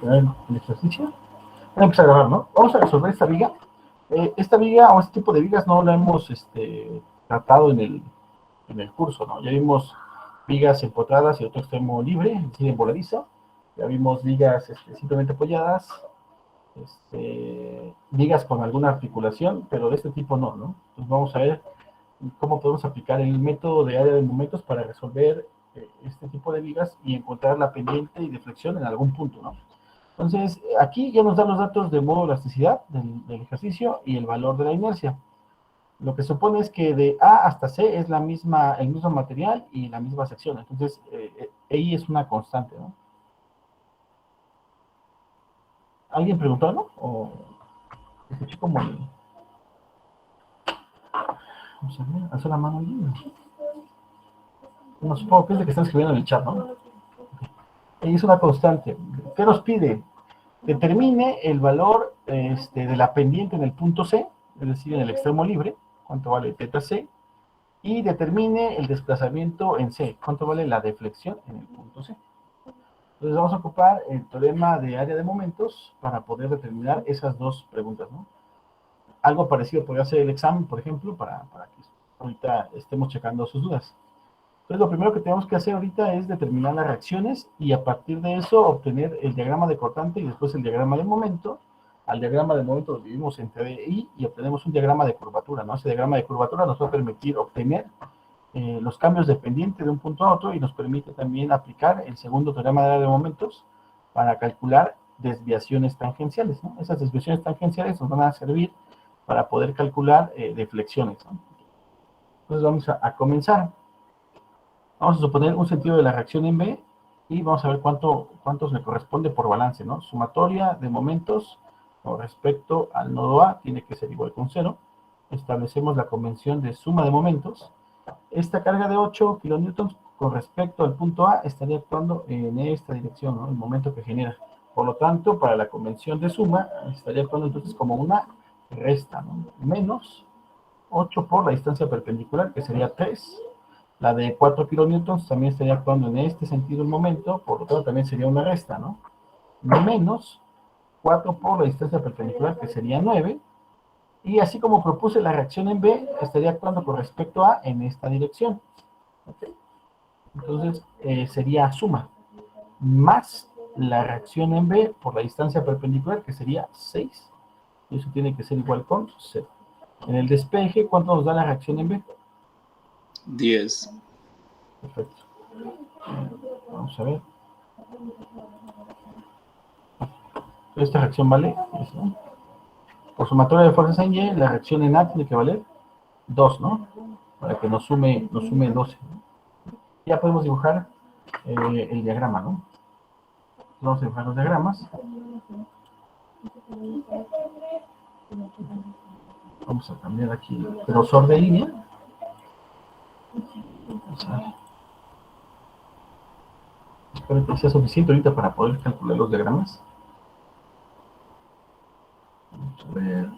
el ejercicio. Voy a empezar a grabar, ¿no? Vamos a resolver esta viga. Esta viga o este tipo de vigas no la hemos tratado en el curso, ¿no? Ya vimos vigas empotradas y otro extremo libre, es decir, en voladizo. Ya vimos vigas simplemente apoyadas, vigas con alguna articulación, pero de este tipo no, ¿no? Entonces vamos a ver cómo podemos aplicar el método de área de momentos para resolver este tipo de vigas y encontrar la pendiente y deflexión en algún punto, ¿no? Entonces, aquí ya nos dan los datos de modo elasticidad del ejercicio y el valor de la inercia. Lo que supone es que de A hasta C es el mismo material y la misma sección. Entonces, ahí es una constante, ¿no? ¿Alguien preguntó algo? ¿O escuché como vamos a ver, alzó la mano ahí? No supongo que es de que están escribiendo en el chat, ¿no? Ahí es una constante. ¿Qué nos pide? Determine el valor de la pendiente en el punto C, es decir, en el extremo libre, cuánto vale teta C, y determine el desplazamiento en C, cuánto vale la deflexión en el punto C. Entonces vamos a ocupar el teorema de área de momentos para poder determinar esas dos preguntas, ¿no? Algo parecido podría ser el examen, por ejemplo, para que ahorita estemos checando sus dudas. Entonces lo primero que tenemos que hacer ahorita es determinar las reacciones y a partir de eso obtener el diagrama de cortante y después el diagrama de momento. Al diagrama de momento lo dividimos entre D e I y obtenemos un diagrama de curvatura, ¿no? Ese diagrama de curvatura nos va a permitir obtener los cambios de pendiente de un punto a otro y nos permite también aplicar el segundo teorema de área de momentos para calcular desviaciones tangenciales, ¿no? Esas desviaciones tangenciales nos van a servir para poder calcular deflexiones, ¿no? Entonces vamos a comenzar. Vamos a suponer un sentido de la reacción en B y vamos a ver cuántos le corresponde por balance, ¿no? Sumatoria de momentos con respecto al nodo A tiene que ser igual con 0. Establecemos la convención de suma de momentos. Esta carga de 8 kilonewtons con respecto al punto A estaría actuando en esta dirección, ¿no? El momento que genera. Por lo tanto, para la convención de suma, estaría actuando entonces como una resta, ¿no? Menos 8 por la distancia perpendicular, que sería 3. La de 4 kilonewtons también estaría actuando en este sentido el momento, por lo tanto también sería una resta, ¿no? Menos 4 por la distancia perpendicular, que sería 9. Y así como propuse la reacción en B, estaría actuando con respecto a en esta dirección. ¿Okay? Entonces sería suma más la reacción en B por la distancia perpendicular, que sería 6. Y eso tiene que ser igual con 0. En el despeje, ¿cuánto nos da la reacción en B? 10. Perfecto. Vamos a ver. Esta reacción vale 10, ¿no? Por sumatoria de fuerzas en Y, la reacción en A tiene que valer 2, ¿no? Para que nos sume 12. ¿No? Ya podemos dibujar el diagrama, ¿no? Vamos a dibujar los diagramas. Vamos a cambiar aquí el grosor de línea. Vamos a ver. Espero que sea suficiente ahorita para poder calcular los diagramas. Vamos a ver.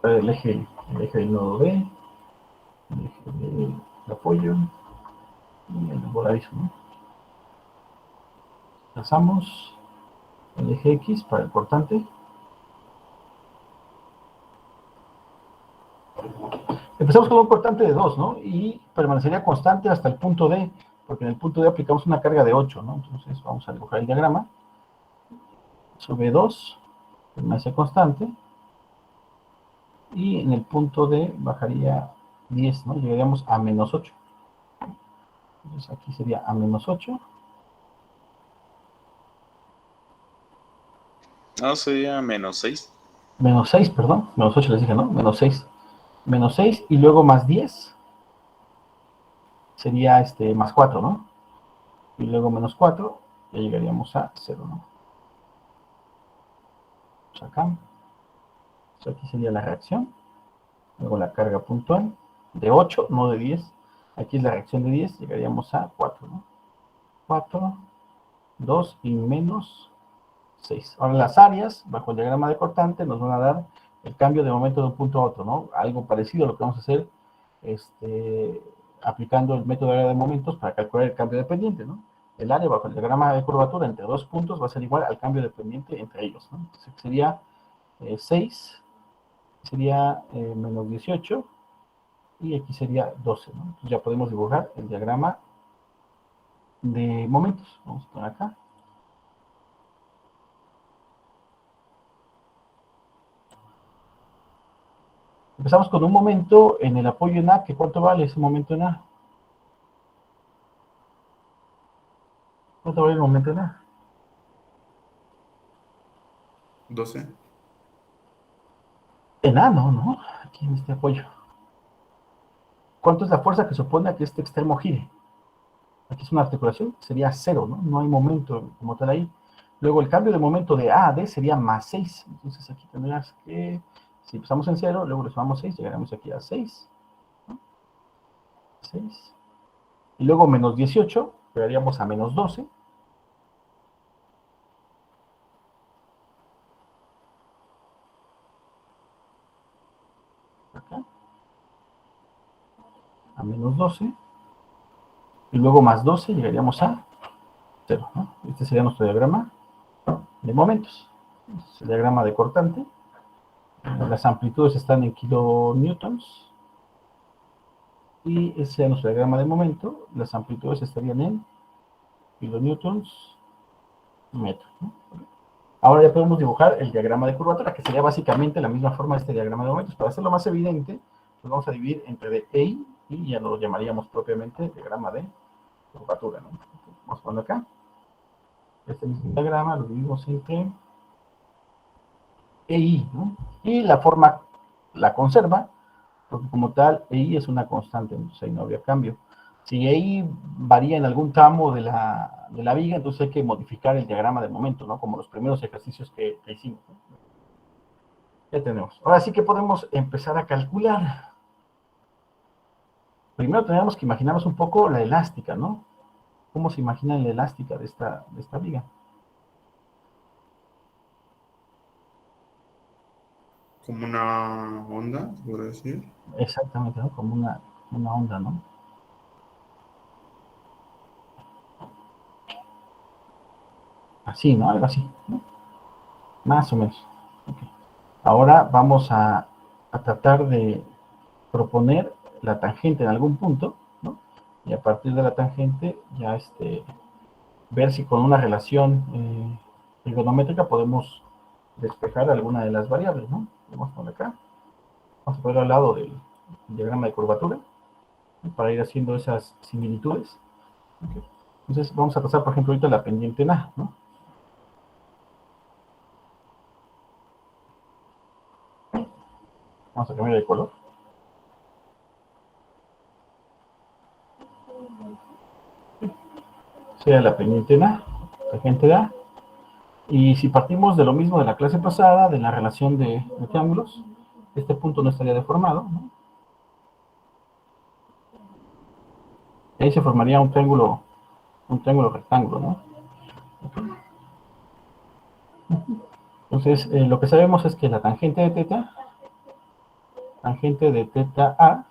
El eje del nodo B, el eje del apoyo y el voladizo, ¿no? Trazamos el eje X para el cortante. Empezamos con un cortante de 2, ¿no? Y permanecería constante hasta el punto D, porque en el punto D aplicamos una carga de 8, ¿no? Entonces vamos a dibujar el diagrama. Sobre 2, permanece constante. Y en el punto D bajaría 10, ¿no? Llegaríamos a menos 8. Entonces aquí sería a menos 8. No, sería menos 6. Menos 6, perdón. Menos 8 les dije, ¿no? Menos 6. Menos 6 y luego más 10. Sería más 4, ¿no? Y luego menos 4, ya llegaríamos a 0, ¿no? Pues acá. Entonces aquí sería la reacción. Luego la carga puntual de 8, no de 10. Aquí es la reacción de 10, llegaríamos a 4, ¿no? 4, 2 y menos 6. Ahora las áreas, bajo el diagrama de cortante, nos van a dar el cambio de momento de un punto a otro, ¿no? Algo parecido a lo que vamos a hacer aplicando el método de área de momentos para calcular el cambio de pendiente, ¿no? el área bajo el diagrama de curvatura entre dos puntos va a ser igual al cambio de pendiente entre ellos, ¿no? Entonces sería 6, sería menos 18, y aquí sería 12, ¿no? Entonces ya podemos dibujar el diagrama de momentos. Vamos a poner acá. Empezamos con un momento en el apoyo en A, que ¿cuánto vale ese momento en A? ¿Cuánto vale el momento en A? 12. En A no, ¿no? Aquí en este apoyo. ¿Cuánto es la fuerza que supone a que este extremo gire? Aquí es una articulación, sería 0, ¿no? No hay momento como tal ahí. Luego el cambio de momento de A a D sería más 6. Entonces aquí tendrías que, si empezamos en 0, luego le sumamos 6, llegaremos aquí a 6. 6. Y luego menos 18, llegaríamos a menos 12. Acá, a menos 12. Y luego más 12, llegaríamos a 0, ¿no? Este sería nuestro diagrama de momentos. Este es el diagrama de cortante. Las amplitudes están en kilonewtons. Y ese sería nuestro diagrama de momento. Las amplitudes estarían en kilonewtons metro, ¿no? Ahora ya podemos dibujar el diagrama de curvatura, que sería básicamente la misma forma de este diagrama de momentos. Para hacerlo más evidente, pues vamos a dividir entre D e I, y ya lo llamaríamos propiamente diagrama de curvatura, ¿no? Vamos a poner acá. Este mismo diagrama lo dividimos entre E I, ¿no? Y la forma la conserva, porque como tal, EI es una constante, entonces ahí no habría cambio. Si EI varía en algún tramo de la viga, entonces hay que modificar el diagrama de momento, ¿no? Como los primeros ejercicios que hicimos, ¿no? Ya tenemos. Ahora sí que podemos empezar a calcular. Primero tenemos que imaginarnos un poco la elástica, ¿no? ¿Cómo se imagina la elástica de esta viga? Como una onda, se podría decir. Exactamente, ¿no? Como una onda, ¿no? Así, ¿no? Algo así, ¿no? Más o menos. Okay. Ahora vamos a tratar de proponer la tangente en algún punto, ¿no? Y a partir de la tangente ya ver si con una relación trigonométrica podemos despejar alguna de las variables, ¿no? Vamos a poner acá. Vamos a poner al lado del diagrama de curvatura, ¿no? Para ir haciendo esas similitudes. Okay. Entonces vamos a trazar, por ejemplo, ahorita la pendiente en A, ¿no? Vamos a cambiar de color. Sea la pendiente en A, tangente de A. Y si partimos de lo mismo de la clase pasada, de la relación de triángulos, este punto no estaría deformado, ¿no? Y ahí se formaría un triángulo rectángulo, ¿no? Entonces, lo que sabemos es que la tangente de teta A,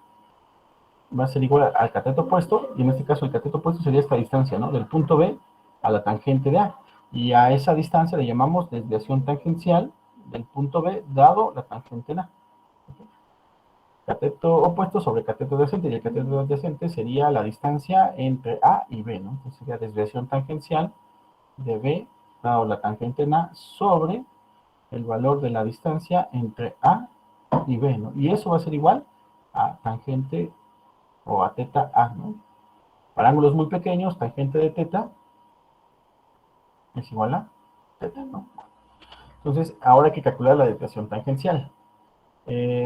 va a ser igual al cateto opuesto, y en este caso el cateto opuesto sería esta distancia, ¿no? Del punto B a la tangente de A. Y a esa distancia le llamamos desviación tangencial del punto B dado la tangente en A. Cateto opuesto sobre cateto adyacente, y el cateto adyacente sería la distancia entre A y B, ¿no? Entonces sería desviación tangencial de B dado la tangente en A sobre el valor de la distancia entre A y B, ¿no? Y eso va a ser igual a tangente o a teta A, ¿no? Para ángulos muy pequeños, tangente de teta es igual a teta, ¿no? Entonces, ahora hay que calcular la desviación tangencial.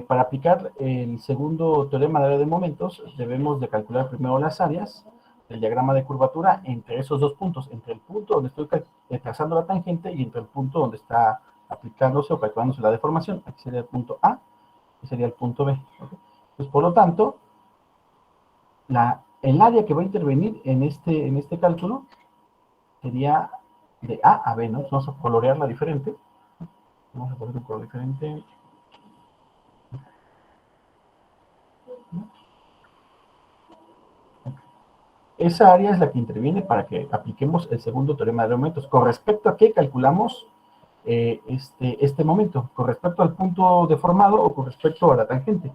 Para aplicar el segundo teorema de área de momentos, debemos de calcular primero las áreas del diagrama de curvatura entre esos dos puntos, entre el punto donde estoy trazando la tangente y entre el punto donde está aplicándose o calculándose la deformación. Aquí sería el punto A y sería el punto B. ¿Okay? Pues, por lo tanto, el área que va a intervenir en este cálculo sería de A a B, ¿no? Entonces vamos a colorearla diferente. Vamos a poner un color diferente. Esa área es la que interviene para que apliquemos el segundo teorema de aumentos. ¿Con respecto a qué calculamos este momento? ¿Con respecto al punto deformado o con respecto a la tangente?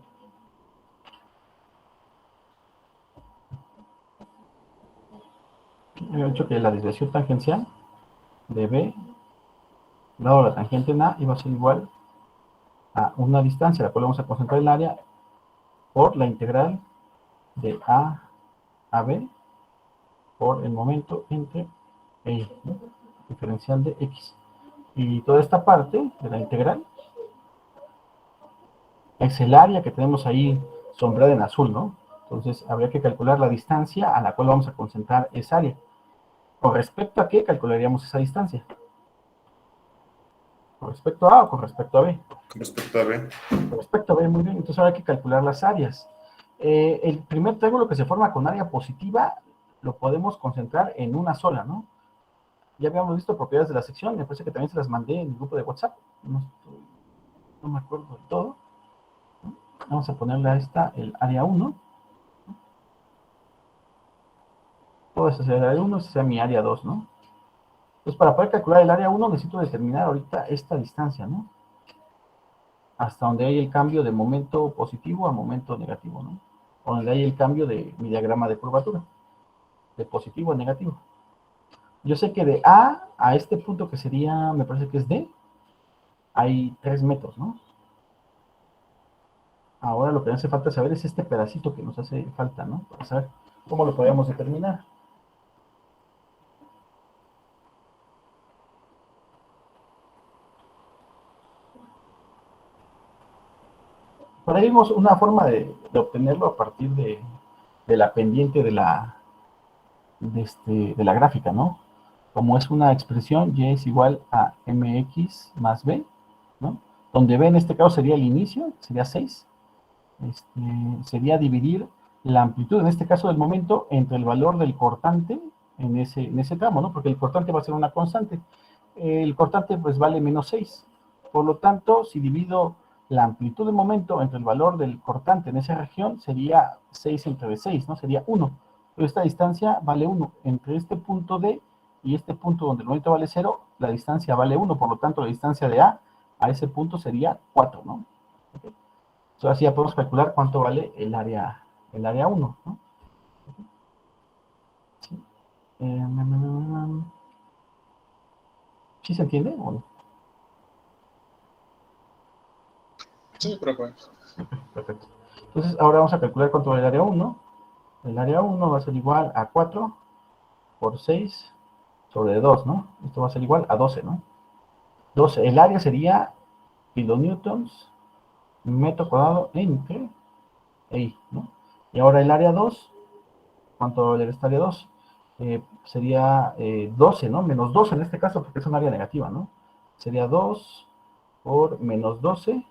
He dicho que la desviación tangencial de B dado la tangente en A iba a ser igual a una distancia, la cual vamos a concentrar el área, por la integral de A B por el momento entre E, ¿no? Diferencial de X. Y toda esta parte de la integral es el área que tenemos ahí sombreada en azul, ¿no? Entonces habría que calcular la distancia a la cual vamos a concentrar esa área. ¿Con respecto a qué calcularíamos esa distancia? ¿Con respecto a A o con respecto a B? Con respecto a B. Con respecto a B, muy bien. Entonces ahora hay que calcular las áreas. El primer triángulo que se forma con área positiva lo podemos concentrar en una sola, ¿no? Ya habíamos visto propiedades de la sección, me parece que también se las mandé en el grupo de WhatsApp. No me acuerdo de todo. Vamos a ponerle a esta el área 1. Todo esto sería el área 1, esta sería mi área 2, ¿no? Entonces, para poder calcular el área 1, necesito determinar ahorita esta distancia, ¿no? Hasta donde hay el cambio de momento positivo a momento negativo, ¿no? O donde hay el cambio de mi diagrama de curvatura, de positivo a negativo. Yo sé que de A este punto que sería, me parece que es D, hay 3 metros, ¿no? Ahora lo que hace falta saber es este pedacito que nos hace falta, ¿no? Para saber cómo lo podemos determinar. Por ahí vimos una forma de obtenerlo a partir de la pendiente de la gráfica, ¿no? Como es una expresión, y es igual a mx más b, ¿no? Donde b en este caso sería el inicio, sería 6. Sería dividir la amplitud, en este caso del momento, entre el valor del cortante en ese tramo, ¿no? Porque el cortante va a ser una constante. El cortante pues vale menos 6. Por lo tanto, si divido la amplitud de momento entre el valor del cortante en esa región, sería 6 entre 6, ¿no? Sería 1. Pero esta distancia vale 1. Entre este punto D y este punto donde el momento vale 0, la distancia vale 1. Por lo tanto, la distancia de a ese punto sería 4, ¿no? Okay. Entonces, así ya podemos calcular cuánto vale el área 1, ¿no? ¿Sí? ¿Sí se entiende o no? Sí, profe. Perfecto. Entonces, ahora vamos a calcular cuánto vale el área 1. El área 1 va a ser igual a 4 por 6 sobre 2, ¿no? Esto va a ser igual a 12, ¿no? 12. El área sería kilonewtons metro cuadrado entre I, ¿no? Y ahora el área 2, ¿cuánto vale esta área 2? Sería 12, ¿no? Menos 12 en este caso, porque es un área negativa, ¿no? Sería 2 por menos 12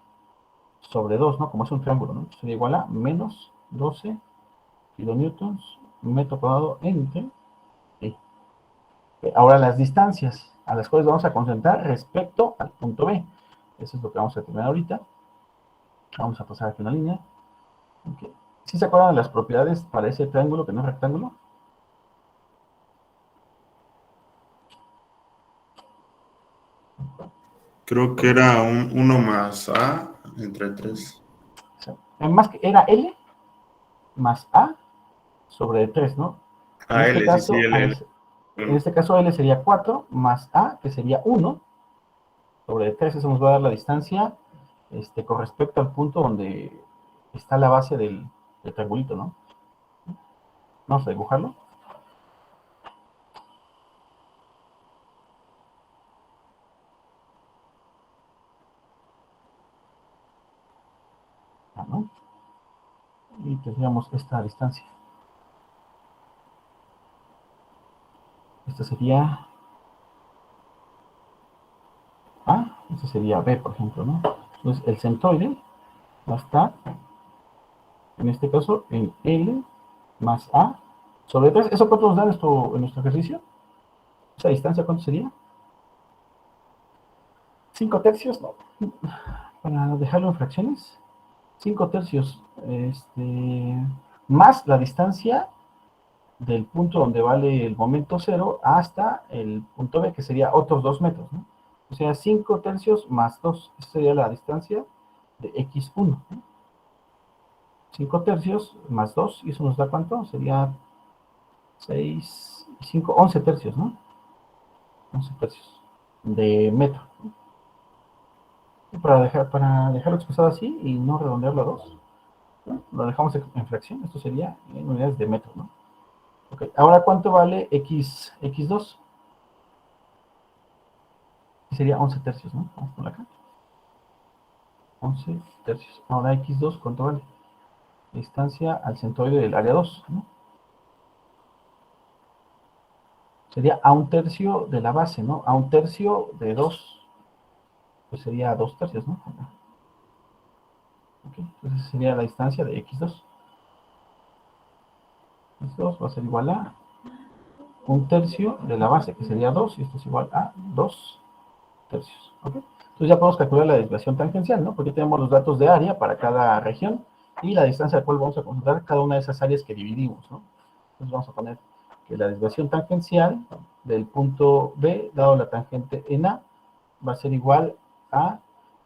sobre 2, ¿no? Como es un triángulo, ¿no? Sería igual a menos 12 kilonewtons metro cuadrado entre I. Ahora las distancias a las cuales vamos a concentrar respecto al punto B. Eso es lo que vamos a terminar ahorita. Vamos a pasar aquí una línea. Okay. ¿Sí se acuerdan de las propiedades para ese triángulo que no es rectángulo? Creo que era un 1 más A entre 3. Más que era L más A sobre 3, ¿no? En Ah, este L, sí, sí, caso, L. en este caso L sería 4 más A, que sería 1 sobre 3. Eso nos va a dar la distancia con respecto al punto donde está la base del triangulito, ¿no? Vamos a dibujarlo. ¿No? Y tendríamos esta distancia. Esta sería A, esta sería B, por ejemplo, ¿no? Entonces el centroide va a estar, en este caso, en L más A sobre 3. ¿Eso cuánto nos da en nuestro ejercicio? ¿Esa distancia cuánto sería? 5 tercios, no. Para dejarlo en fracciones, 5 tercios, más la distancia del punto donde vale el momento cero hasta el punto B, que sería otros 2 metros, ¿no? O sea, 5 tercios más 2, esa sería la distancia de x1, ¿no? 5 tercios más 2, y eso nos da ¿cuánto? Sería 6, 5, 11 tercios, ¿no? 11 tercios de metro. Para dejarlo expresado así y no redondearlo a 2, ¿no? Lo dejamos en fracción, esto sería en unidades de metro, ¿no? Ok, ahora ¿cuánto vale x2? Sería 11 tercios, ¿no? Vamos a ponerlo acá. 11 tercios. Ahora x2, ¿cuánto vale? Distancia al centroide del área 2, ¿no? Sería a un tercio de la base, ¿no? A un tercio de 2, pues sería 2 tercios, ¿no? Ok, entonces sería la distancia de x2. X2 va a ser igual a un tercio de la base, que sería 2, y esto es igual a 2 tercios, ¿ok? Entonces ya podemos calcular la desviación tangencial, ¿no? Porque tenemos los datos de área para cada región y la distancia a la cual vamos a considerar cada una de esas áreas que dividimos, ¿no? Entonces vamos a poner que la desviación tangencial del punto B, dado la tangente en A, va a ser igual a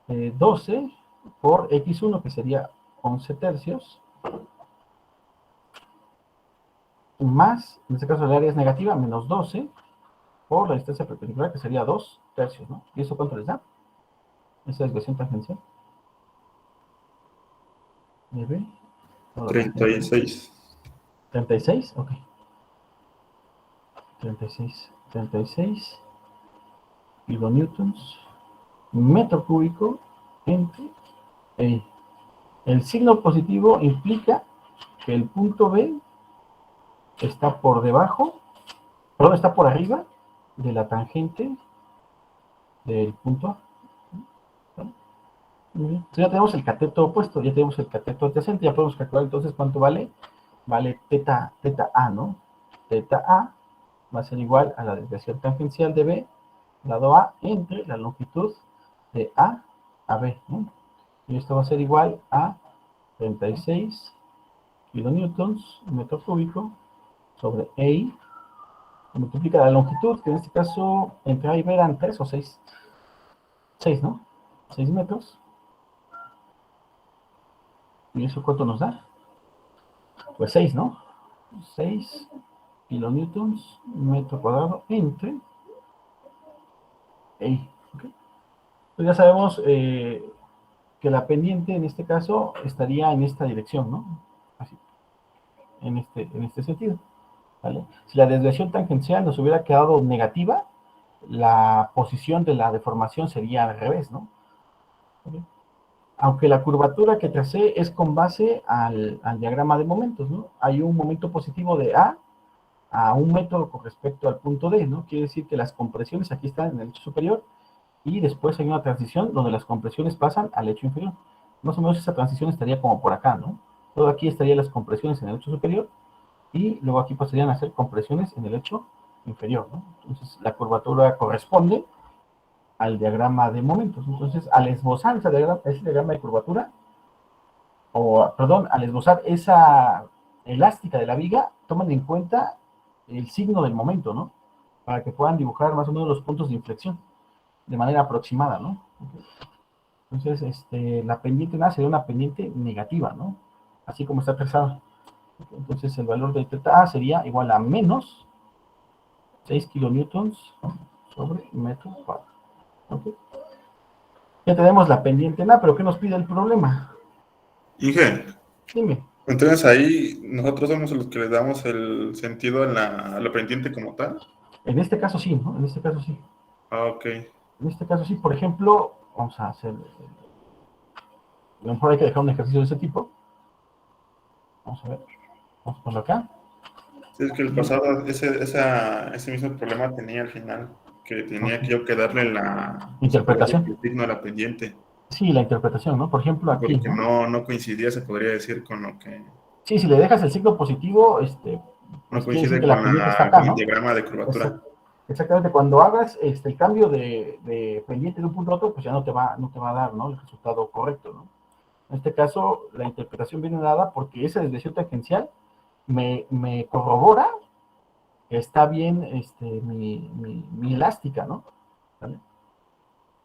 12 por x1, que sería 11 tercios, más, en este caso el área es negativa, menos 12 por la distancia perpendicular, que sería 2 tercios, ¿no? ¿Y eso cuánto les da? Esa desviación tangencial de B, toda la tangente, 36. 36, ok, 36 kilonewtons metro cúbico entre el signo positivo implica que el punto B está por debajo, perdón, está por arriba de la tangente del punto A. ¿Vale? Muy bien. Entonces ya tenemos el cateto opuesto, ya tenemos el cateto adyacente, ya podemos calcular entonces cuánto vale. Vale teta A, ¿no? Teta A va a ser igual a la desviación tangencial de B, lado A, entre la longitud de A B, ¿no? Y esto va a ser igual a 36 kilonewtons metro cúbico sobre E, multiplica la longitud, que en este caso entre A y B eran 3 o 6, 6, ¿no? 6 metros. ¿Y eso cuánto nos da? Pues 6, ¿no? 6 kilonewtons metro cuadrado entre E. ¿Okay? Pues ya sabemos que la pendiente en este caso estaría en esta dirección, ¿no? Así, en este sentido. ¿Vale? Si la desviación tangencial nos hubiera quedado negativa, la posición de la deformación sería al revés, ¿no? ¿Okay? Aunque la curvatura que tracé es con base al diagrama de momentos, ¿no? Hay un momento positivo de a 1 metro con respecto al punto D, ¿no? Quiere decir que las compresiones aquí están en el hecho superior y después hay una transición donde las compresiones pasan al hecho inferior. Más o menos esa transición estaría como por acá, ¿no? Todo aquí estarían las compresiones en el hecho superior y luego aquí pasarían a ser compresiones en el hecho inferior, ¿no? Entonces la curvatura corresponde al diagrama de momentos. Entonces, al esbozar ese diagrama de curvatura, o perdón, al esbozar esa elástica de la viga, toman en cuenta el signo del momento, ¿no? Para que puedan dibujar más o menos los puntos de inflexión de manera aproximada, ¿no? Entonces, la pendiente nada sería una pendiente negativa, ¿no? Así como está trazado. Entonces, el valor de teta A sería igual a menos 6 kilonewtons sobre metro cuadrado. ¿Okay? Ya tenemos la pendiente en A, pero ¿qué nos pide el problema? Inge, Dime. entonces ahí nosotros somos los que le damos el sentido a la pendiente como tal. En este caso sí, ¿no? En este caso sí. Ah, ok. En este caso sí, por ejemplo, vamos a hacer, a lo mejor hay que dejar un ejercicio de ese tipo. Vamos a ver, vamos a ponerlo acá. Sí, es que el pasado, ese mismo problema tenía al final, que tenía que Okay. yo que darle la, se podría decir, Interpretación. el signo a la pendiente, Sí, la interpretación, ¿no? Por ejemplo, aquí, porque ¿no? no coincidía, se podría decir, con lo que, Sí, si le dejas el signo positivo, no pues quiere decir coincide que la pendiente está acá, con el ¿no? diagrama de curvatura. Exactamente, cuando hagas el cambio de pendiente de un punto a otro, pues ya no te va a dar, ¿no? El resultado correcto, ¿no? En este caso, la interpretación viene dada porque esa desviación tangencial me corrobora está bien mi elástica, ¿no? ¿Vale?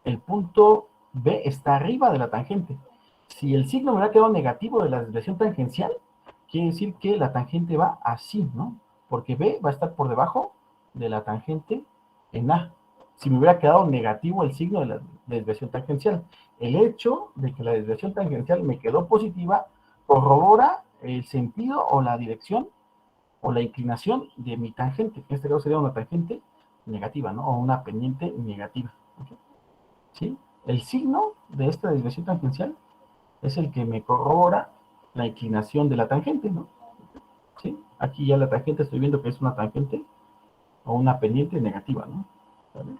El punto B está arriba de la tangente. Si el signo me hubiera quedado negativo de la desviación tangencial, quiere decir que la tangente va así, ¿no? Porque B va a estar por debajo de la tangente en A. Si me hubiera quedado negativo el signo de la desviación tangencial. El hecho de que la desviación tangencial me quedó positiva corrobora el sentido o la dirección o la inclinación de mi tangente. En este caso sería una tangente negativa, ¿no? O una pendiente negativa. ¿Ok? ¿Sí? El signo de esta desviación tangencial es el que me corrobora la inclinación de la tangente, ¿no? ¿Sí? Aquí ya la tangente estoy viendo que es una tangente o una pendiente negativa, ¿no? ¿Vale?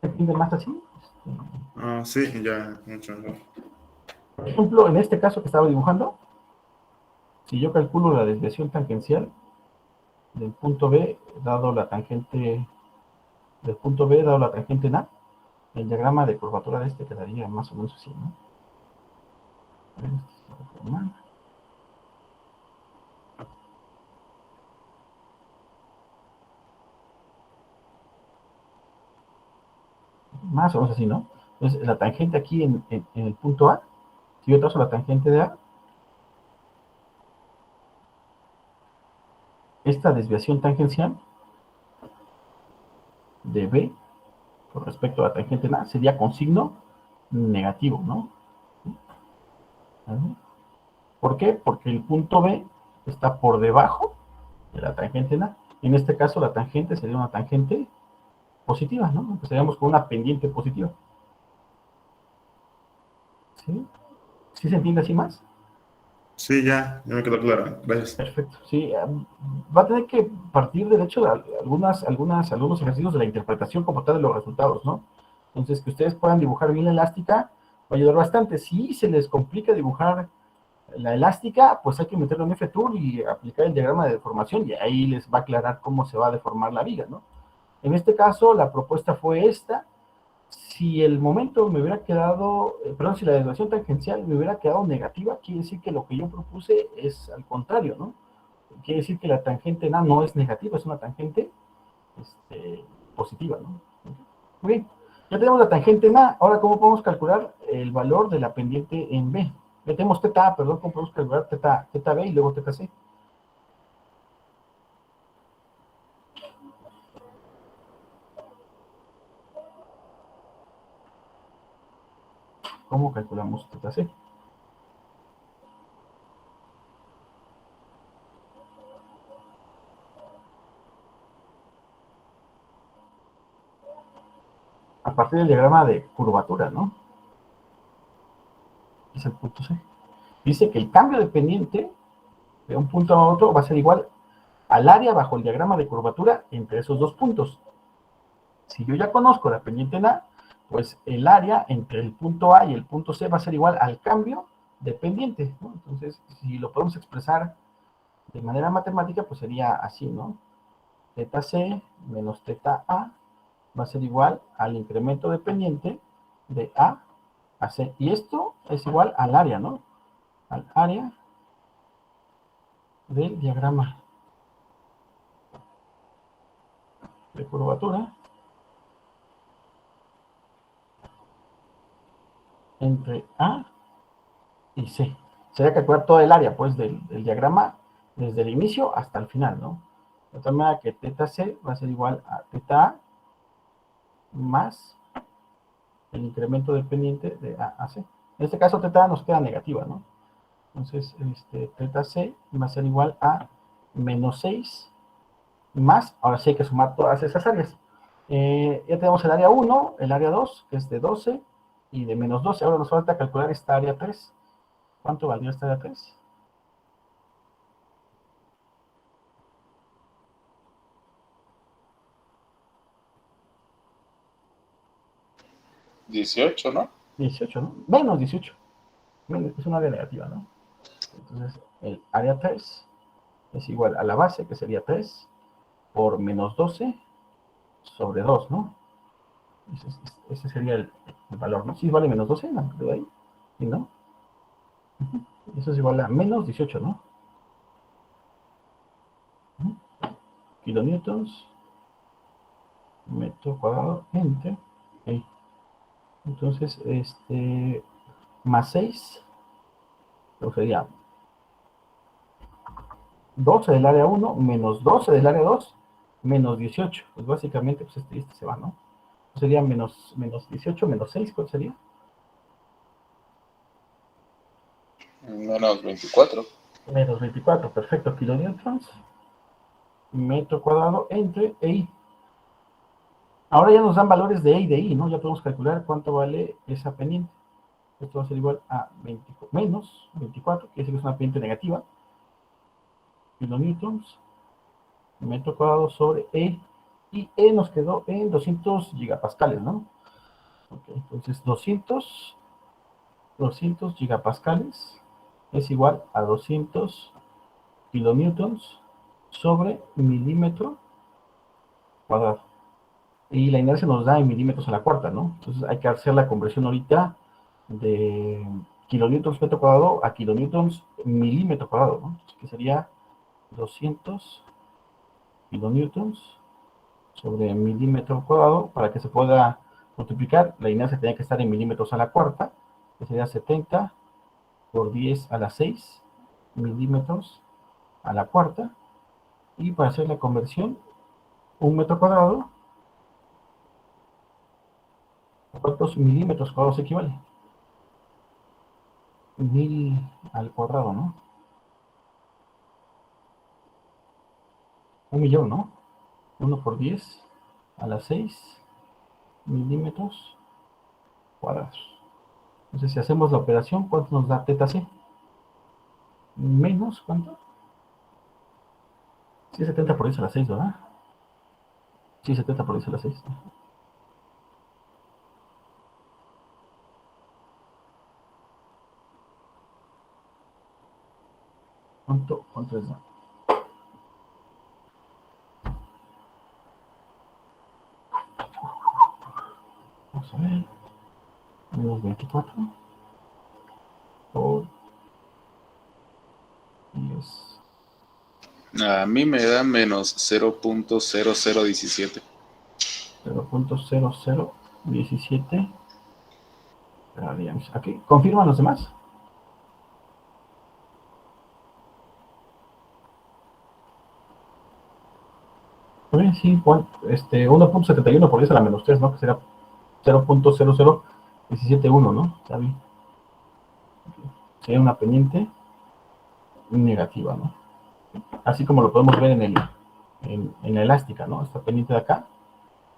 ¿Se entiende más así? Ah, sí, ya, mucho mejor. Por ejemplo, en este caso que estaba dibujando, si yo calculo la desviación tangencial del punto B dado la tangente del punto B dado la tangente en A, el diagrama de curvatura de este quedaría más o menos así, ¿no? A ver, esto se va a formar. Más o menos así, ¿no? Entonces, la tangente aquí en el punto A, si yo trazo la tangente de A, esta desviación tangencial de B con respecto a la tangente en A sería con signo negativo, ¿no? ¿Por qué? Porque el punto B está por debajo de la tangente en A. En este caso, la tangente sería una tangente positiva, ¿no? Empezaríamos con una pendiente positiva. ¿Sí? ¿Sí se entiende así más? Sí, ya me quedó claro. Gracias. Perfecto, sí. Va a tener que partir del hecho de algunos ejercicios de la interpretación como tal de los resultados, ¿no? Entonces, que ustedes puedan dibujar bien la elástica va a ayudar bastante. Si se les complica dibujar la elástica, pues hay que meterlo en F-Tool y aplicar el diagrama de deformación y ahí les va a aclarar cómo se va a deformar la viga, ¿no? En este caso, la propuesta fue esta. Si el momento me hubiera quedado, perdón, si la desviación tangencial me hubiera quedado negativa, quiere decir que lo que yo propuse es al contrario, ¿no? Quiere decir que la tangente en A no es negativa, es una tangente positiva, ¿no? Muy bien, ya tenemos la tangente en A, ahora ¿cómo podemos calcular el valor de la pendiente en B? Ya tenemos teta A, perdón, ¿cómo podemos calcular teta B y luego teta C? ¿Cómo calculamos teta C? A partir del diagrama de curvatura, ¿no? Es el punto C. Dice que el cambio de pendiente de un punto a otro va a ser igual al área bajo el diagrama de curvatura entre esos dos puntos. Si yo ya conozco la pendiente en A, pues el área entre el punto A y el punto C va a ser igual al cambio de pendiente, ¿no? Entonces, si lo podemos expresar de manera matemática, pues sería así, ¿no? Teta C menos teta A va a ser igual al incremento de pendiente de A a C. Y esto es igual al área, ¿no? Al área del diagrama de curvatura entre A y C. Sería calcular todo el área, pues, del diagrama desde el inicio hasta el final, ¿no? De tal manera que teta C va a ser igual a teta A más el incremento del pendiente de A a C. En este caso, teta A nos queda negativa, ¿no? Entonces, teta C va a ser igual a menos 6 más, ahora sí hay que sumar todas esas áreas. Ya tenemos el área 1, el área 2, que es de 12, y de menos 12. Ahora nos falta calcular esta área 3. ¿Cuánto valdría esta área 3? 18, ¿no? 18, ¿no? Menos 18. Es un área negativa, ¿no? Entonces, el área 3 es igual a la base, que sería 3, por menos 12 sobre 2, ¿no? Ese sería el valor, ¿no? Sí, vale menos 12, ¿no? De ahí. ¿Sí, no? Eso es igual a menos 18, ¿no? Ok. kilonewtons metro cuadrado entre, ok. Entonces, más 6, lo sería 12 del área 1 menos 12 del área 2 menos 18. Pues básicamente, pues este se va, ¿no? Sería menos 18 menos 6, ¿cuál sería? Menos 24. Menos 24, perfecto, kilonewtons metro cuadrado entre EI. Ahora ya nos dan valores de E y de I, ¿no? Ya podemos calcular cuánto vale esa pendiente. Esto va a ser igual a menos 24, que es una pendiente negativa, kilonewtons metro cuadrado sobre E, y E nos quedó en 200 gigapascales, ¿no? Ok, entonces 200 gigapascales es igual a 200 kilonewtons sobre milímetro cuadrado. Y la inercia nos da en milímetros a la cuarta, ¿no? Entonces hay que hacer la conversión ahorita de kilonewtons metro cuadrado a kilonewtons milímetro cuadrado, ¿no? Entonces, que sería 200 kilonewtons sobre milímetro cuadrado. Para que se pueda multiplicar, la inercia tenía que estar en milímetros a la cuarta, que sería 70 por 10 a la 6 milímetros a la cuarta. Y para hacer la conversión, un metro cuadrado, ¿a cuántos milímetros cuadrados equivale? 1000 al cuadrado, ¿no? 1.000.000, ¿no? 1 por 10 a la 6 milímetros cuadrados. Entonces, si hacemos la operación, ¿cuánto nos da teta c? Menos, ¿cuánto? Sí, 70 por 10 a la 6, ¿verdad? Sí, 70 por 10 a la 6. ¿Cuánto es? Vamos a ver. Menos 24 por 10. A mí me da menos 0.0017. 0.0017 radianes. Aquí, ¿confirman los demás? Muy sí, 1.71 por 10 a la menos 3, ¿no? Que será 0.00171, ¿no? Está bien. Sería una pendiente negativa, ¿no? Así como lo podemos ver en la elástica, ¿no? Esta pendiente de acá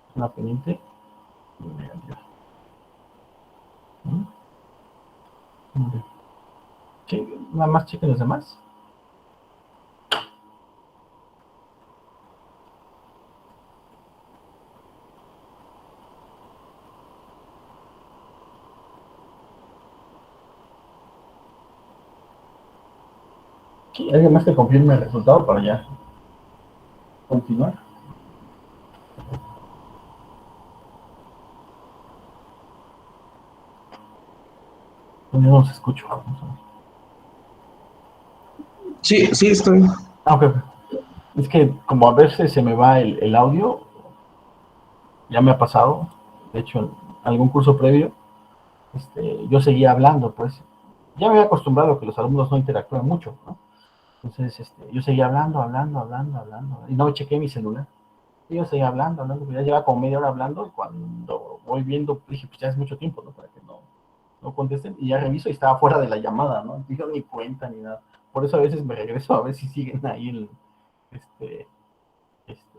es una pendiente negativa. ¿Mm? Sí, nada más chequen los demás. Sí, alguien más que confirme el resultado para ya continuar. Yo no los escucho. Vamos a ver. Sí, sí, estoy. Ah, ok. Es que como a veces se me va el audio, ya me ha pasado. De hecho, en algún curso previo, yo seguía hablando, pues. Ya me había acostumbrado a que los alumnos no interactúan mucho, ¿no? Entonces, yo seguía hablando, y no chequé mi celular. Y yo seguía hablando, pues ya llevaba como media hora hablando, y cuando voy viendo, dije, pues ya es mucho tiempo, ¿no? Para que no contesten, y ya reviso y estaba fuera de la llamada, ¿no? Y yo ni cuenta ni nada. Por eso a veces me regreso a ver si siguen ahí este,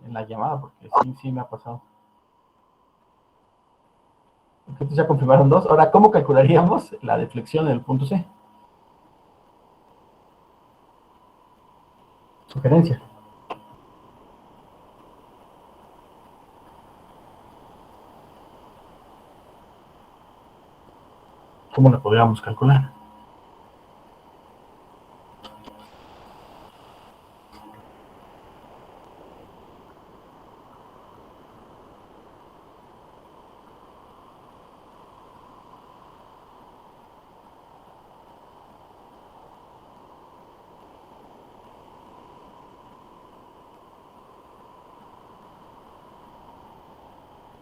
en la llamada, porque sí me ha pasado. Entonces ya confirmaron dos. Ahora, ¿cómo calcularíamos la deflexión en el punto C? Sugerencia. ¿Cómo la podríamos calcular?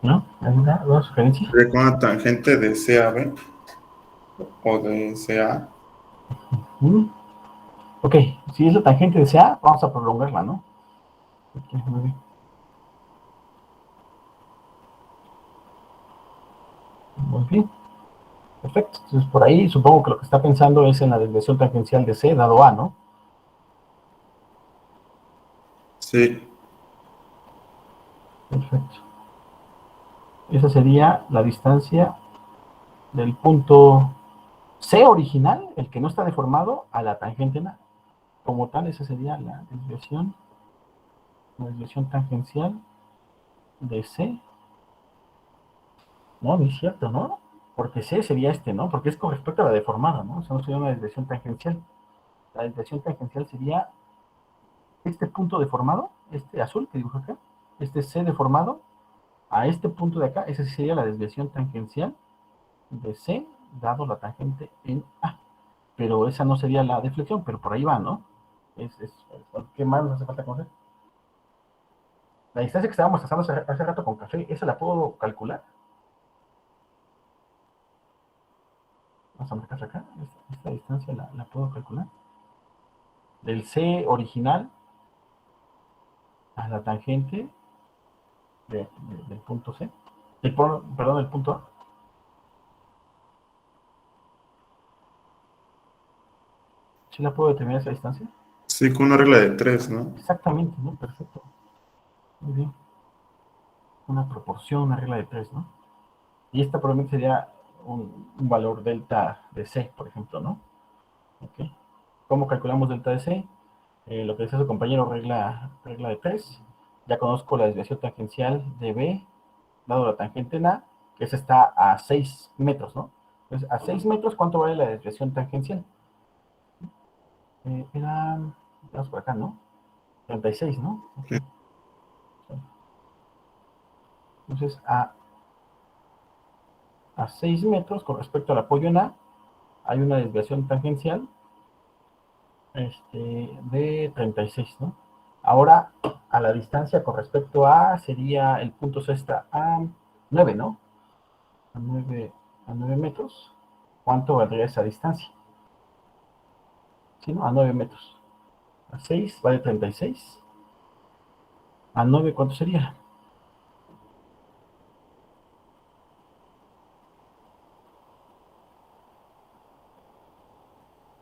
¿No? ¿Alguna sugerencia? Sería con una tangente de C a B o de C a A. ¿Mm? Ok, si es la tangente de CA, vamos a prolongarla, ¿no? Ok, muy bien. Muy bien, perfecto. Entonces, por ahí supongo que lo que está pensando es en la desviación tangencial de C dado A, ¿no? Sí, Perfecto. Esa sería la distancia del punto C original, el que no está deformado, a la tangente en A. Como tal, esa sería la desviación tangencial de C. No, no es cierto, ¿no? Porque C sería este, ¿no? Porque es con respecto a la deformada, ¿no? O sea, no sería una desviación tangencial. La desviación tangencial sería este punto deformado, este azul que dibujo acá, este C deformado, a este punto de acá, esa sería la desviación tangencial de C dado la tangente en A. Pero esa no sería la deflexión, pero por ahí va, ¿no? ¿Qué más nos hace falta conocer? La distancia que estábamos trazando hace rato con café, ¿esa la puedo calcular? Vamos a marcar acá, esta distancia la puedo calcular. Del C original a la tangente del punto C, perdón, del punto A. ¿Sí la puedo determinar esa distancia? sí, con una regla de 3, ¿no? Exactamente, ¿no? Perfecto. Muy bien. Una proporción, una regla de 3, ¿no? Y esta probablemente sería un valor delta de C, por ejemplo, ¿no? Ok. ¿Cómo calculamos delta de C? Lo que decía su compañero, regla de 3. Ya conozco la desviación tangencial de B, dado la tangente en A, que esa está a 6 metros, ¿no? Entonces, a 6 metros, ¿cuánto vale la desviación tangencial? Era, vamos por acá, ¿no? 36, ¿no? Ok. Sí, Entonces, a 6 metros, con respecto al apoyo en A, hay una desviación tangencial de 36, ¿no? Ahora, a la distancia con respecto a sería el punto C está a 9, ¿no? A 9, a 9 metros. ¿Cuánto valdría esa distancia? ¿Sí, no? A 9 metros. A 6 vale 36. A 9, ¿cuánto sería?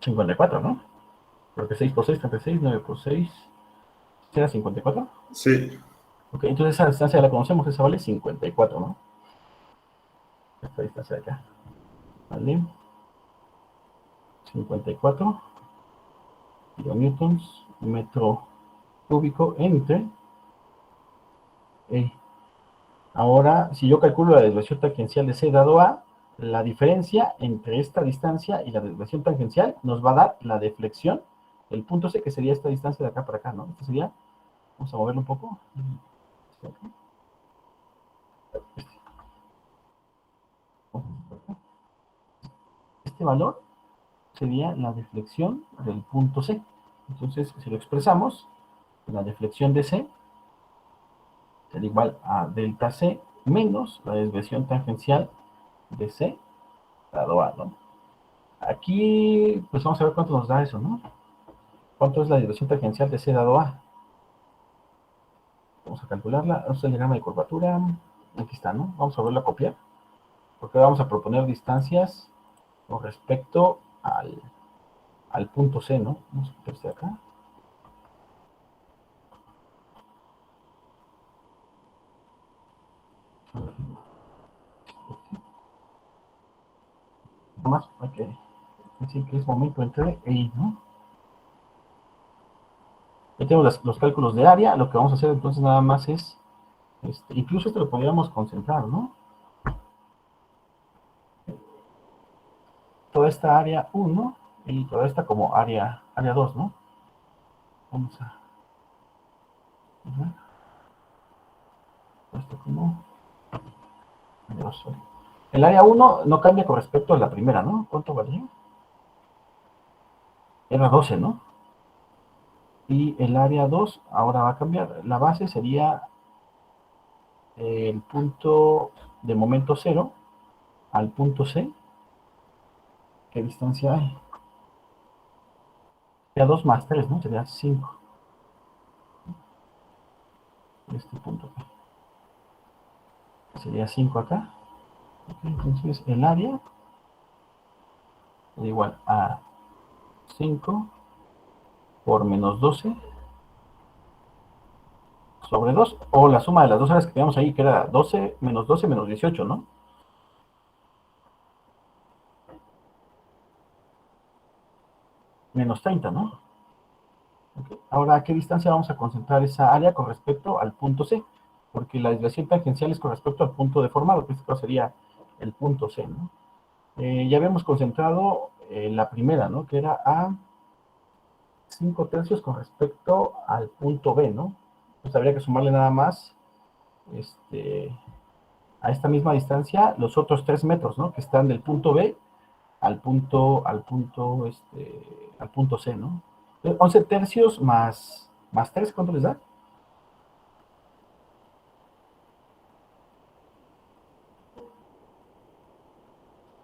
54, ¿no? Porque 6 por 6, 36, 9 por 6, ¿será 54? sí, Ok, entonces esa distancia ya la conocemos, esa vale 54, ¿no? Esta distancia de acá, ¿vale? 54 kilonewtons, metro cúbico entre E. Ahora, si yo calculo la desviación tangencial de C dado A, la diferencia entre esta distancia y la desviación tangencial nos va a dar la deflexión del punto C, que sería esta distancia de acá para acá, ¿no? Esta sería, vamos a moverlo un poco. Este valor sería la deflexión del punto C. Entonces, si lo expresamos, la deflexión de C será igual a delta C menos la desviación tangencial de C dado A, ¿no? Aquí, pues vamos a ver cuánto nos da eso, ¿no? ¿Cuánto es la desviación tangencial de C dado A? Vamos a calcularla. Vamos a el diagrama de curvatura. Aquí está, ¿no? Vamos a volverlo a copiar. Porque vamos a proponer distancias con respecto al punto C, ¿no? Vamos a copiar este de acá. Nomás hay que decir que es momento entre E y, ¿no? Ya tenemos los cálculos de área. Lo que vamos a hacer entonces nada más es, incluso esto lo podríamos concentrar, ¿no? Toda esta área 1 y toda esta como área 2, ¿no? Vamos a ver esto como área 2. El área 1 no cambia con respecto a la primera, ¿no? ¿Cuánto valía? Era 12, ¿no? Y el área 2 ahora va a cambiar. La base sería el punto de momento 0 al punto C, ¿qué distancia hay? Sería 2 más 3, ¿no? Sería 5. Este punto acá. Sería 5 acá. Okay, entonces el área es igual a 5 por menos 12 sobre 2, o la suma de las dos áreas que teníamos ahí, que era 12 menos 18, ¿no? Menos 30, ¿no? Okay. Ahora, ¿a qué distancia vamos a concentrar esa área con respecto al punto C? Porque la desviación tangencial es con respecto al punto deformado, que esto sería el punto C, ¿no? Ya habíamos concentrado la primera, ¿no? Que era a 5 tercios con respecto al punto B, ¿no? Pues habría que sumarle nada más a esta misma distancia los otros 3 metros, ¿no? Que están del punto B al punto C, ¿no? 11 tercios más 3, ¿cuánto les da?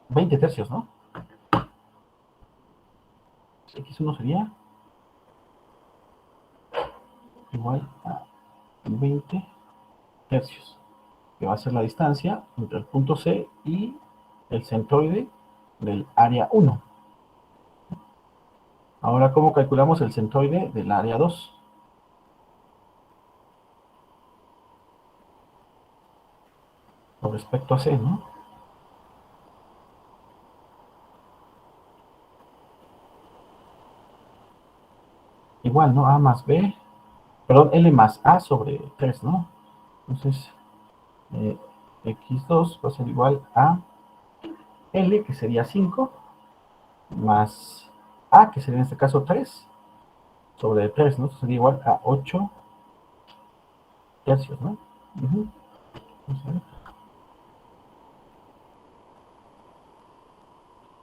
20 tercios, ¿no? X1 sería igual a 20 tercios, que va a ser la distancia entre el punto C y el centroide del área 1. Ahora, ¿cómo calculamos el centroide del área 2? Con respecto a C, ¿no? Igual, ¿no? A más B, perdón, L más A sobre 3, ¿no? Entonces, X2 va a ser igual a L, que sería 5, más A, que sería en este caso 3, sobre 3, ¿no? Esto sería igual a 8 tercios, ¿no? Uh-huh.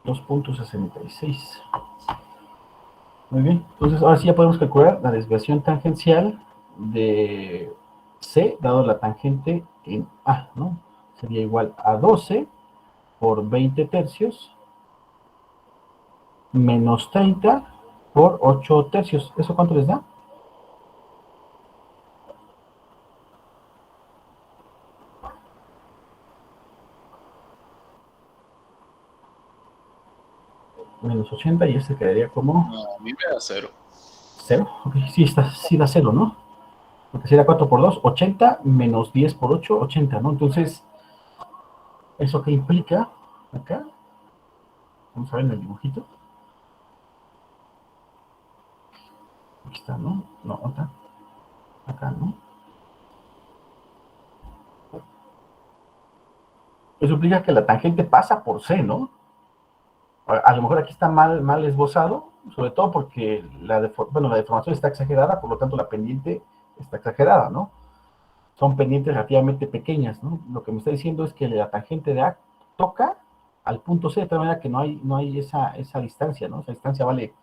2.66. Muy bien, entonces ahora sí ya podemos calcular la desviación tangencial de C, dado la tangente en A, ¿no? Sería igual a 12 por 20 tercios menos 30 por 8 tercios. ¿Eso cuánto les da? Menos 80 y este quedaría como No, a mí me da 0. 0. Okay, sí da 0, ¿no? Porque sería 4 por 2, 80 menos 10 por 8, 80, ¿no? Entonces, ¿eso qué implica? Acá, vamos a ver en el dibujito. Aquí está, ¿no? No, acá, ¿no? Eso implica que la tangente pasa por C, ¿no? A lo mejor aquí está mal esbozado, sobre todo porque la deformación está exagerada, por lo tanto la pendiente está exagerada, ¿no? Son pendientes relativamente pequeñas, ¿no? Lo que me está diciendo es que la tangente de A toca al punto C, de tal manera que no hay esa distancia, ¿no? Esa distancia vale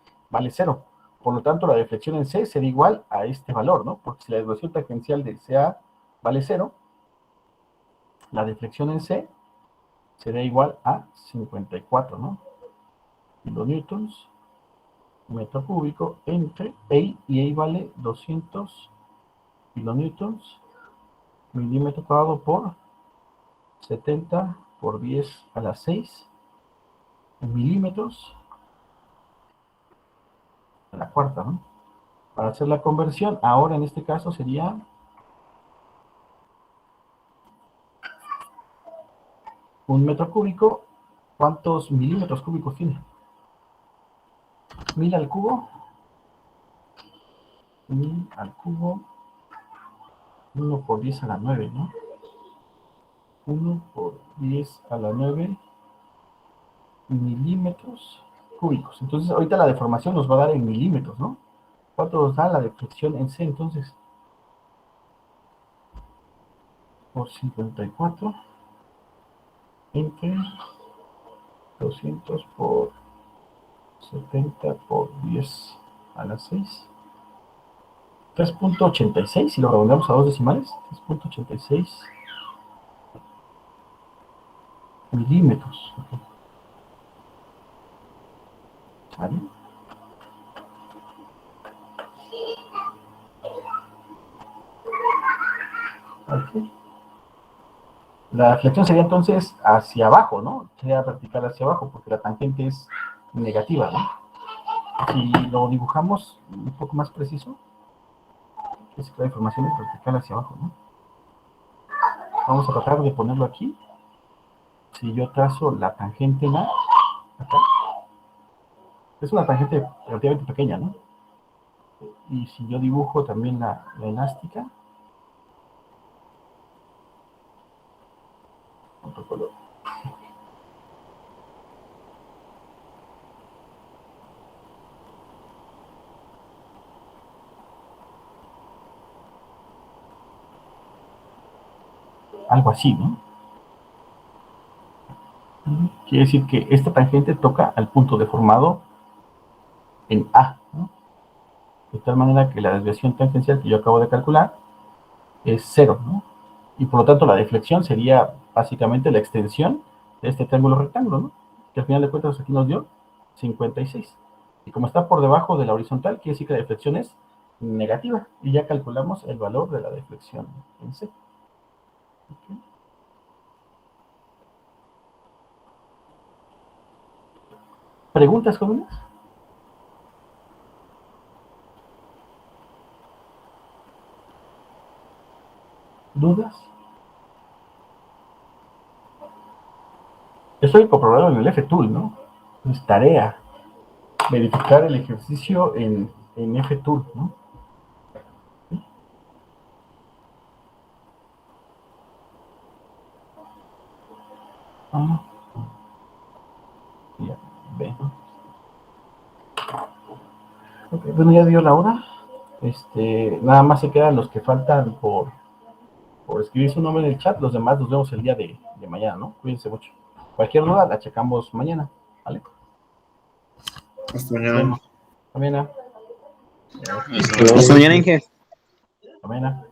0. Por lo tanto, la deflexión en C será igual a este valor, ¿no? Porque si la desviación tangencial de CA vale 0, la deflexión en C será igual a 54, ¿no? Kilonewtons metro cúbico entre EI, y EI vale 200 kilonewtons milímetro cuadrado por 70 por 10 a la 6 milímetros a la cuarta, ¿no? Para hacer la conversión, ahora en este caso sería un metro cúbico. ¿Cuántos milímetros cúbicos tiene? 1000 al cubo. 1000 al cubo. 1 por 10 a la 9, ¿no? 1 por 10 a la 9 milímetros cúbicos. Entonces, ahorita la deformación nos va a dar en milímetros, ¿no? ¿Cuánto nos da la deflexión en C, entonces? Por 54 entre 200 por 70 por 10 a la 6. 3.86, si lo redondeamos a dos decimales. 3.86 milímetros. Ok. ¿Vale? Ok. La flexión sería entonces hacia abajo, ¿no? Sería vertical hacia abajo, porque la tangente es negativa, ¿no? Si lo dibujamos un poco más preciso, es que la información es vertical hacia abajo, ¿no? Vamos a tratar de ponerlo aquí. Si yo trazo la tangente en A, acá, es una tangente relativamente pequeña, ¿no? Y si yo dibujo también la elástica, otro color. Algo así, ¿no? Quiere decir que esta tangente toca al punto deformado en A, ¿no? De tal manera que la desviación tangencial que yo acabo de calcular es 0, ¿no? Y por lo tanto la deflexión sería básicamente la extensión de este triángulo rectángulo, ¿no? Que al final de cuentas aquí nos dio 56. Y como está por debajo de la horizontal, quiere decir que la deflexión es negativa. Y ya calculamos el valor de la deflexión en C. ¿Okay? ¿Preguntas, jóvenes? ¿Dudas? Estoy comprobado en el F-Tool, ¿no? Es tarea verificar el ejercicio en F-Tool, ¿no? Ah, ya, ve. Okay, bueno, ya dio la hora. Nada más se quedan los que faltan por escribir su nombre en el chat. Los demás nos vemos el día de mañana, ¿no? Cuídense mucho. Cualquier duda la checamos mañana, ¿vale? Hasta Nos mañana. vemos. Mañana. Hasta Hasta luego. mañana, Inge. Mañana.